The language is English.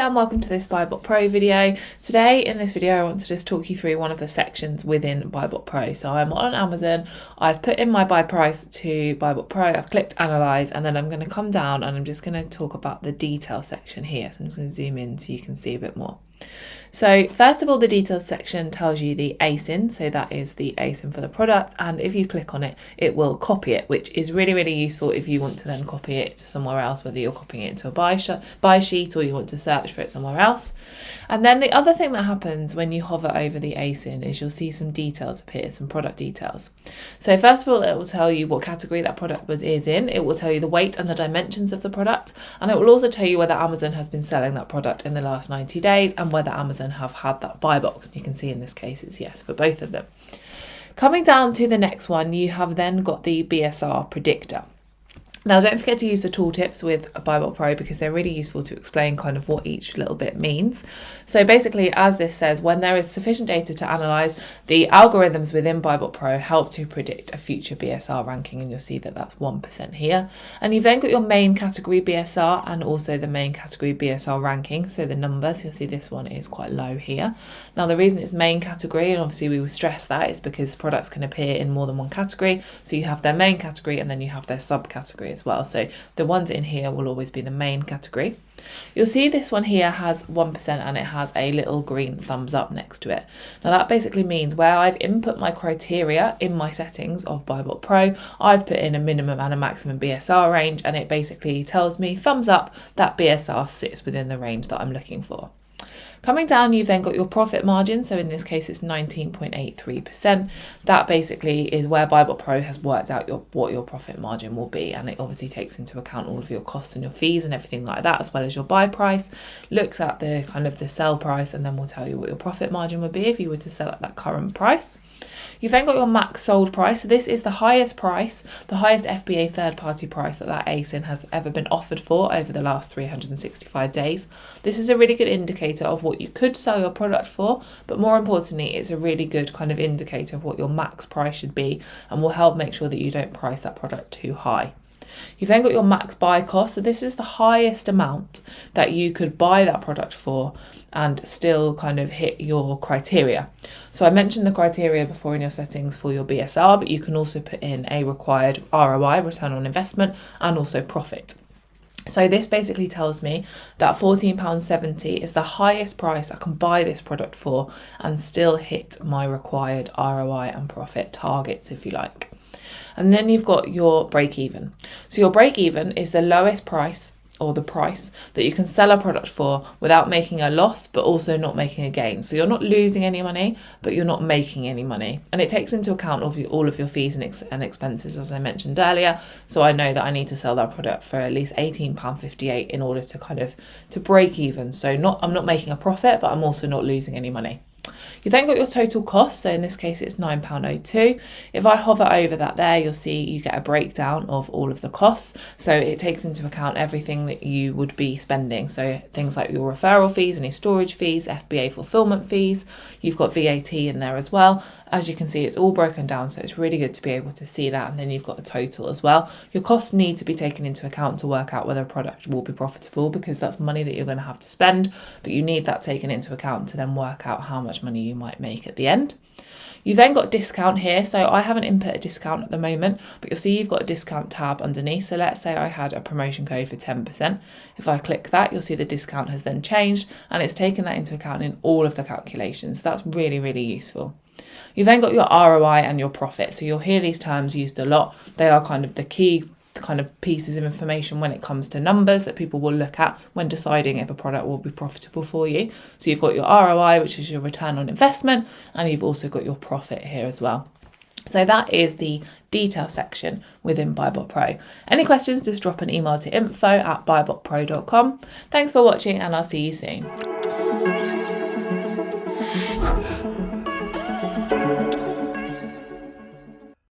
and welcome to this BuyBotPro video. Today in this video I want to just talk you through one of the sections within BuyBotPro. So I'm on Amazon, I've put in my buy price to BuyBotPro, I've clicked Analyse, and then I'm going to come down and I'm just going to talk about the detail section here. So I'm just going to zoom in so you can see a bit more. So first of all, the details section tells you the ASIN, so that is the ASIN for the product, and if you click on it, it will copy it, which is really useful if you want to then copy it to somewhere else, whether you're copying it into a buy sheet or you want to search for it somewhere else. And then the other thing that happens when you hover over the ASIN is you'll see some details appear, some product details. So first of all, it will tell you what category that product is in, it will tell you the weight and the dimensions of the product, and it will also tell you whether Amazon has been selling that product in the last 90 days and whether Amazon have had that buy box. And you can see in this case it's yes for both of them. Coming down to the next one, you have then got the BSR predictor. Now don't forget to use the tooltips with BuyBotPro because they're really useful to explain kind of what each little bit means. So basically, as this says, when there is sufficient data to analyse, the algorithms within BuyBotPro help to predict a future BSR ranking, and you'll see that that's 1% here. And you've then got your main category BSR and also the main category BSR ranking, so the numbers, you'll see this one is quite low here. Now the reason it's main category, and obviously we will stress that, is because products can appear in more than one category, so you have their main category and then you have their subcategory as well. So the ones in here will always be the main category. You'll see this one here has 1% and it has a little green thumbs up next to it. Now that basically means where I've input my criteria in my settings of BuyBotPro, I've put in a minimum and a maximum BSR range, and it basically tells me thumbs up that BSR sits within the range that I'm looking for. Coming down, you've then got your profit margin. So in this case, it's 19.83%. That basically is where BuyBotPro has worked out what your profit margin will be. And it obviously takes into account all of your costs and your fees and everything like that, as well as your buy price, looks at the kind of the sell price, and then will tell you what your profit margin would be if you were to sell at that current price. You've then got your max sold price. So this is the highest price, the highest FBA third-party price that ASIN has ever been offered for over the last 365 days. This is a really good indicator of what you could sell your product for, but more importantly, it's a really good kind of indicator of what your max price should be, and will help make sure that you don't price that product too high. You've then got your max buy cost. So this is the highest amount that you could buy that product for and still kind of hit your criteria. So I mentioned the criteria before in your settings for your BSR, but you can also put in a required ROI, return on investment, and also profit. So this basically tells me that £14.70 is the highest price I can buy this product for and still hit my required ROI and profit targets, if you like. And then you've got your break even. So your break even is the lowest price, or the price that you can sell a product for without making a loss, but also not making a gain. So you're not losing any money, but you're not making any money. And it takes into account all of your fees and expenses, as I mentioned earlier. So I know that I need to sell that product for at least £18.58 in order to kind of to break even. So I'm not making a profit, but I'm also not losing any money. You then got your total cost, so in this case it's £9.02. If I hover over that there, you'll see you get a breakdown of all of the costs. So it takes into account everything that you would be spending. So things like your referral fees, any storage fees, FBA fulfillment fees, you've got VAT in there as well. As you can see, it's all broken down, so it's really good to be able to see that. And then you've got a total as well. Your costs need to be taken into account to work out whether a product will be profitable, because that's money that you're going to have to spend, but you need that taken into account to then work out how much money you might make at the end. You've then got discount here. So I haven't input a discount at the moment, but you'll see you've got a discount tab underneath. So let's say I had a promotion code for 10%. If I click that, you'll see the discount has then changed, and it's taken that into account in all of the calculations. So that's really useful. You've then got your ROI and your profit. So you'll hear these terms used a lot. They are kind of the key kind of pieces of information when it comes to numbers that people will look at when deciding if a product will be profitable for you. So you've got your ROI, which is your return on investment, and you've also got your profit here as well. So that is the detail section within BuyBotPro. Any questions, just drop an email to info@buybotpro.com. Thanks for watching, and I'll see you soon.